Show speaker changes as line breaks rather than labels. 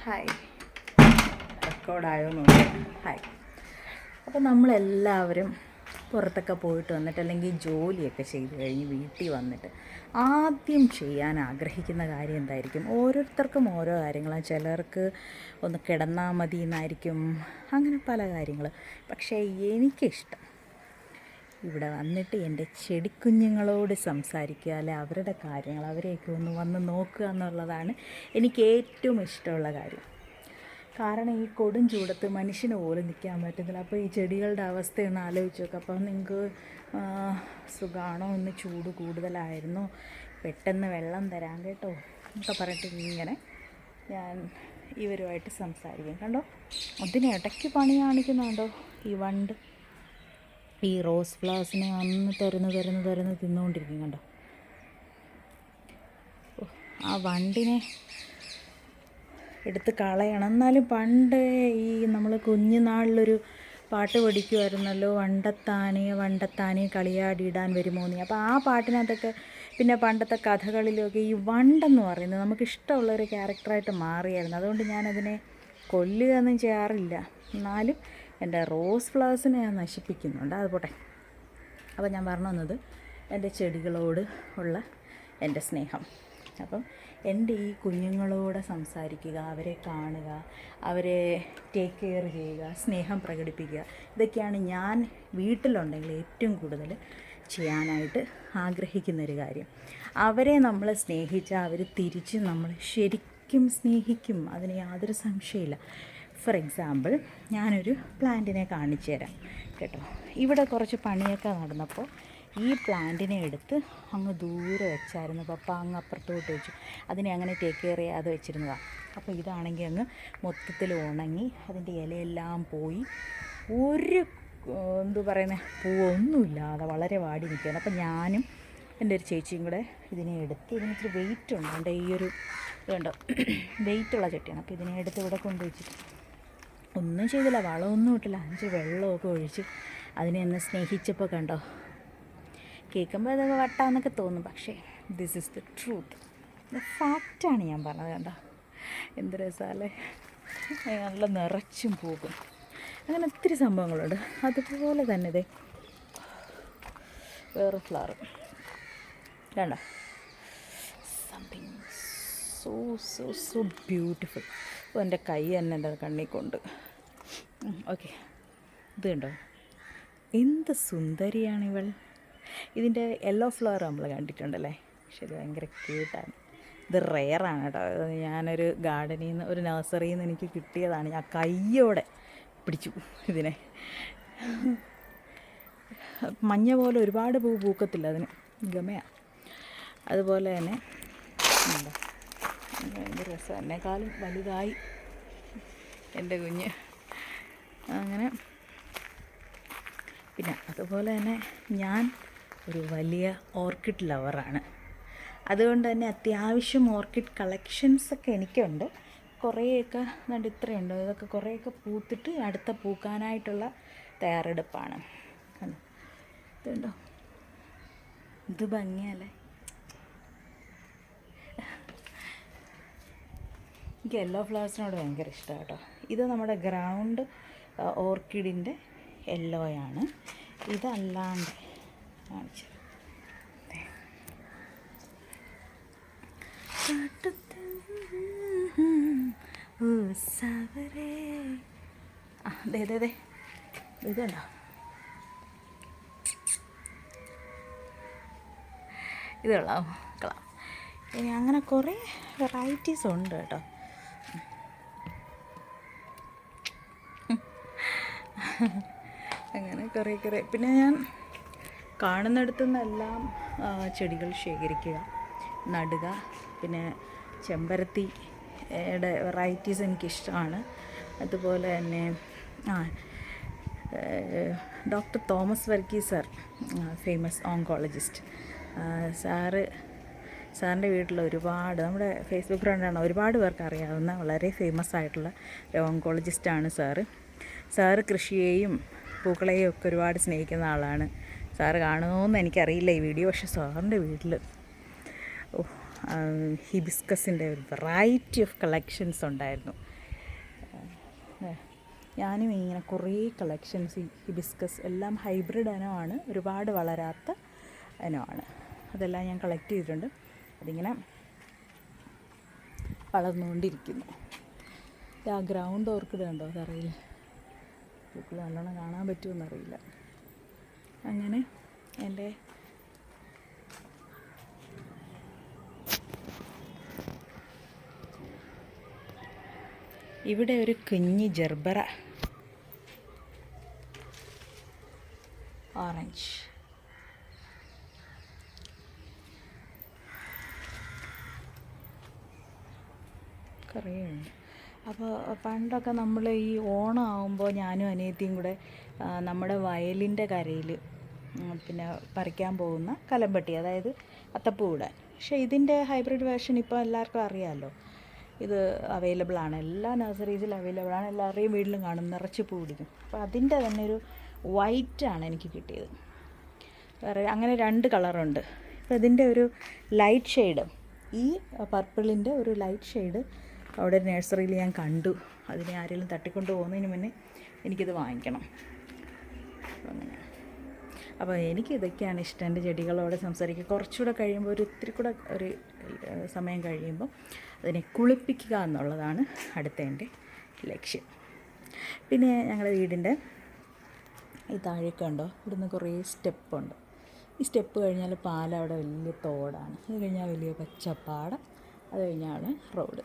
Hi, റെക്കോർഡായോ നോക്കി. Hi. അപ്പോൾ നമ്മളെല്ലാവരും പുറത്തൊക്കെ പോയിട്ട് വന്നിട്ട് അല്ലെങ്കിൽ ജോലിയൊക്കെ ചെയ്ത് കഴിഞ്ഞ് വീട്ടിൽ വന്നിട്ട് ആദ്യം ചെയ്യാൻ ആഗ്രഹിക്കുന്ന കാര്യം എന്തായിരിക്കും? ഓരോരുത്തർക്കും ഓരോ കാര്യങ്ങളാണ്. ചിലർക്ക് ഒന്ന് കിടന്നാൽ മതി എന്നായിരിക്കും, അങ്ങനെ പല കാര്യങ്ങൾ. പക്ഷേ എനിക്കിഷ്ടം ഇവിടെ വന്നിട്ട് എൻ്റെ ചെടിക്കുഞ്ഞുങ്ങളോട് സംസാരിക്കുക, അല്ലെ അവരുടെ കാര്യങ്ങൾ അവരെയൊക്കെ ഒന്ന് വന്ന് നോക്കുക എന്നുള്ളതാണ് എനിക്ക് ഏറ്റവും ഇഷ്ടമുള്ള കാര്യം. കാരണം ഈ കൊടും ചൂടത്ത് മനുഷ്യന് പോലും നിൽക്കാൻ പറ്റുന്നില്ല. അപ്പോൾ ഈ ചെടികളുടെ അവസ്ഥയൊന്ന് ആലോചിച്ച് നോക്കുക. അപ്പോൾ നിങ്ങൾക്ക് സുഖമാണോ, ഇന്ന് ചൂട് കൂടുതലായിരുന്നു, പെട്ടെന്ന് വെള്ളം തരാൻ കേട്ടോ എന്നൊക്കെ പറഞ്ഞിട്ട് ഇങ്ങനെ ഞാൻ ഇവരുമായിട്ട് സംസാരിക്കും. കണ്ടോ, അതിനിടയ്ക്ക് പണി കാണിക്കുന്നുണ്ടോ ഈ വണ്ട്. ഈ റോസ് ഫ്ലവേഴ്സിനെ വന്ന് തുരന്ന് തിന്നുകൊണ്ടിരിക്കും. കണ്ടോ, ആ വണ്ടിനെ എടുത്ത് കളയണം. എന്നാലും പണ്ട് ഈ നമ്മൾ കുഞ്ഞുനാളിലൊരു പാട്ട് പഠിക്കുമായിരുന്നല്ലോ, വണ്ടത്താനെ കളിയാടിയിടാൻ വരുമോ നീ. അപ്പോൾ ആ പാട്ടിനകത്തൊക്കെ പിന്നെ പണ്ടത്തെ കഥകളിലൊക്കെ ഈ വണ്ടെന്ന് പറയുന്നത് നമുക്കിഷ്ടമുള്ളൊരു ക്യാരക്ടറായിട്ട് മാറിയായിരുന്നു. അതുകൊണ്ട് ഞാനതിനെ കൊല്ലുകയൊന്നും ചെയ്യാറില്ല. എന്നാലും എൻ്റെ റോസ് ഫ്ലവേഴ്സിനെ ഞാൻ നശിപ്പിക്കുന്നുണ്ട്. അത് പോട്ടെ. അപ്പോൾ ഞാൻ പറഞ്ഞു വന്നത് എൻ്റെ ചെടികളോട് ഉള്ള എൻ്റെ സ്നേഹം. അപ്പം എൻ്റെ ഈ കുഞ്ഞുങ്ങളോട് സംസാരിക്കുക, അവരെ കാണുക, അവരെ ടേക്ക് കെയർ ചെയ്യുക, സ്നേഹം പ്രകടിപ്പിക്കുക, ഇതൊക്കെയാണ് ഞാൻ വീട്ടിലുണ്ടെങ്കിൽ ഏറ്റവും കൂടുതൽ ചെയ്യാനായിട്ട് ആഗ്രഹിക്കുന്നൊരു കാര്യം. അവരെ നമ്മൾ സ്നേഹിച്ചാൽ അവർ തിരിച്ച് നമ്മൾ ശരിക്കും സ്നേഹിക്കും, അതിന് യാതൊരു സംശയമില്ല. ഫോർ എക്സാമ്പിൾ, ഞാനൊരു പ്ലാന്റിനെ കാണിച്ചു തരാം കേട്ടോ. ഇവിടെ കുറച്ച് പണിയൊക്കെ നടന്നപ്പോൾ ഈ പ്ലാന്റിനെ എടുത്ത് അങ്ങ് ദൂരെ വെച്ചായിരുന്നു. പപ്പ അങ്ങ് അപ്പുറത്തോട്ട് വെച്ചു. അതിനെ അങ്ങനെ ടേക്ക് കെയർ ചെയ്യാതെ വെച്ചിരുന്നതാണ്. അപ്പോൾ ഇതാണെങ്കിൽ അങ്ങ് മൊത്തത്തിൽ ഉണങ്ങി അതിൻ്റെ ഇലയെല്ലാം പോയി, ഒരു പൂവൊന്നുമില്ലാതെ വളരെ വാടി നിൽക്കുകയാണ്. അപ്പോൾ ഞാനും എൻ്റെ ഒരു ചേച്ചിയും കൂടെ ഇതിനെ എടുത്ത്, ഇതിനിച്ചിരി വെയിറ്റ് ഉണ്ട്. എൻ്റെ ഈ ഒരു ഇതുണ്ടോ, വെയിറ്റുള്ള ചട്ടിയാണ്. അപ്പോൾ ഇതിനെ എടുത്ത് ഇവിടെ കൊണ്ടുവച്ചിട്ട് ഒന്നും ചെയ്തില്ല, വളമൊന്നും ഇട്ടില്ല, 5 വെള്ളമൊക്കെ ഒഴിച്ച് അതിനെ ഒന്ന് സ്നേഹിച്ചപ്പോൾ കണ്ടോ, കേൾക്കുമ്പോൾ അതൊക്കെ വട്ടാന്നൊക്കെ തോന്നും, പക്ഷേ ദിസ് ഈസ് ദ ട്രൂത്ത്, ഫാക്റ്റാണ് ഞാൻ പറഞ്ഞത്. കണ്ടോ എന്ത് രസമല്ലേ, നല്ല നിറച്ചും പോകും. അങ്ങനെ ഒത്തിരി സംഭവങ്ങളുണ്ട്. അതുപോലെ തന്നെ ഇതേ വേറെ ഫ്ലവർ കണ്ടോ, something so so so beautiful. അപ്പോൾ എൻ്റെ കൈ തന്നെ എൻ്റെ കണ്ണിൽ കൊണ്ട്. ഓക്കെ, ഇത് കണ്ടോ, എന്ത് സുന്ദരിയാണിവൾ. ഇതിൻ്റെ യെല്ലോ ഫ്ലവർ നമ്മൾ കണ്ടിട്ടുണ്ടല്ലേ, പക്ഷെ ഇത് ഭയങ്കര ക്യൂട്ടാണ്. ഇത് റെയറാണ് കേട്ടോ. ഞാനൊരു ഗാർഡനിൽ നിന്ന്, ഒരു നഴ്സറിയിൽ നിന്ന് എനിക്ക് കിട്ടിയതാണ്. ഞാൻ കയ്യോടെ പിടിച്ചു ഇതിനെ. മഞ്ഞ പോലെ ഒരുപാട് പൂ പൂക്കത്തില്ല അതിന്, ഗമയാണ്. അതുപോലെ തന്നെ എന്താ, ഭയങ്കര രസം. എന്നെക്കാളും വലുതായി എൻ്റെ കുഞ്ഞ്. അങ്ങനെ പിന്നെ അതുപോലെ തന്നെ ഞാൻ ഒരു വലിയ ഓർക്കിഡ് ലവറാണ്. അതുകൊണ്ട് തന്നെ അത്യാവശ്യം ഓർക്കിഡ് കളക്ഷൻസൊക്കെ എനിക്കുണ്ട്. കുറേയൊക്കെ അതുകൊണ്ട് ഇത്രയുണ്ട്. ഇതൊക്കെ കുറേയൊക്കെ പൂത്തിട്ട് അടുത്ത പൂക്കാനായിട്ടുള്ള തയ്യാറെടുപ്പാണ്. ഇതുണ്ടോ, ഇത് ഭംഗിയല്ലേ. എനിക്ക് യെല്ലോ ഫ്ലവേഴ്സിനോട് ഭയങ്കര ഇഷ്ടമാണ് കേട്ടോ. ഇത് നമ്മുടെ ഗ്രൗണ്ട് ഓർക്കിഡിൻ്റെ യെല്ലോയാണ്. ഇതല്ലാണ്ട് കാണിച്ചു അതെ ഇതുണ്ടോ, ഇത് കൊള്ളാം. ഇനി അങ്ങനെ കുറേ വെറൈറ്റീസ് ഉണ്ട് കേട്ടോ. അങ്ങനെ കുറേ പിന്നെ ഞാൻ കാണുന്നിടത്തു നിന്നെല്ലാം ചെടികൾ ശേഖരിക്കുക, നടുക. പിന്നെ ചെമ്പരത്തിയുടെ വെറൈറ്റീസ് എനിക്കിഷ്ടമാണ്. അതുപോലെ തന്നെ doctor Thomas Varghese sir, famous oncologist സാറിൻ്റെ വീട്ടിൽ ഒരുപാട്, നമ്മുടെ ഫേസ്ബുക്ക് ഫ്രണ്ടാണ്, ഒരുപാട് പേർക്ക് അറിയാവുന്ന വളരെ ഫേമസ് ആയിട്ടുള്ള ഒരു ഓങ്കോളജിസ്റ്റാണ് സാറ് കൃഷിയെയും പൂക്കളെയും ഒക്കെ ഒരുപാട് സ്നേഹിക്കുന്ന ആളാണ്. സാറ് കാണുമോയെന്ന് എനിക്കറിയില്ല ഈ വീഡിയോ, പക്ഷേ സാറിൻ്റെ വീട്ടിൽ ഹിബിസ്കസിൻ്റെ ഒരു വെറൈറ്റി ഓഫ് കളക്ഷൻസ് ഉണ്ടായിരുന്നു. ഞാനും ഇങ്ങനെ കുറേ കളക്ഷൻസ് ഈ ഹിബിസ്കസ് എല്ലാം ഹൈബ്രിഡ് ഇനമാണ്, ഒരുപാട് വളരാത്ത ഇനമാണ്. അതെല്ലാം ഞാൻ കളക്ട് ചെയ്തിട്ടുണ്ട്. അതിങ്ങനെ വളർന്നുകൊണ്ടിരിക്കുന്നു. ആ ഗ്രൗണ്ട് ഓർക്കിഡ് കണ്ടോ, അതറിയില്ല, പൂക്കൾ നല്ലോണം കാണാൻ പറ്റുമെന്നറിയില്ല. അങ്ങനെ എൻ്റെ ഇവിടെ ഒരു കുഞ്ഞ് ജർബറ ഓറഞ്ച്, കുറേയുണ്ട്. അപ്പോൾ പണ്ടൊക്കെ നമ്മൾ ഈ ഓണം ആകുമ്പോൾ ഞാനും അനിയത്തിയും കൂടെ നമ്മുടെ വയലിൻ്റെ കരയിൽ പിന്നെ പറിക്കാൻ പോകുന്ന കലമ്പട്ടി, അതായത് അത്തപ്പൂ ഇടാൻ. പക്ഷേ ഇതിൻ്റെ ഹൈബ്രിഡ് വേർഷൻ ഇപ്പോൾ എല്ലാവർക്കും അറിയാമല്ലോ, ഇത് അവൈലബിൾ ആണ്, എല്ലാ നഴ്സറീസിലും അവൈലബിൾ ആണ്, എല്ലാവരുടെയും വീട്ടിലും കാണും, നിറച്ച് പൂ പിടിക്കും. അപ്പോൾ അതിൻ്റെ തന്നെ ഒരു വൈറ്റാണ് എനിക്ക് കിട്ടിയത്. വേറെ അങ്ങനെ 2 കളറുണ്ട്. അപ്പോൾ ഇതിൻ്റെ ഒരു ലൈറ്റ് ഷെയ്ഡ്, ഈ പർപ്പിളിൻ്റെ ഒരു ലൈറ്റ് ഷെയ്ഡ് അവിടെ നഴ്സറിയിൽ ഞാൻ കണ്ടു. അതിനെ ആരെങ്കിലും തട്ടിക്കൊണ്ട് പോകുന്നതിന് മുന്നേ എനിക്കിത് വാങ്ങിക്കണം. അങ്ങനെ അപ്പോൾ എനിക്കിതൊക്കെയാണ് ഇഷ്ടം, എൻ്റെ ചെടികളോട് സംസാരിക്കുക. കുറച്ചുകൂടെ കഴിയുമ്പോൾ ഇത്തിരി കൂടെ ഒരു സമയം കഴിയുമ്പോൾ അതിനെ കുളിപ്പിക്കുക എന്നുള്ളതാണ് അടുത്ത എൻ്റെ ലക്ഷ്യം. പിന്നെ ഞങ്ങളുടെ വീടിൻ്റെ ഈ താഴേക്ക് കണ്ടോ, ഇവിടുന്ന് കുറേ സ്റ്റെപ്പുണ്ട്. ഈ സ്റ്റെപ്പ് കഴിഞ്ഞാൽ പാലം, അവിടെ വലിയ തോടാണ്, അത് കഴിഞ്ഞാൽ വലിയ പച്ചപ്പാടം, അത് കഴിഞ്ഞാണ് റോഡ്.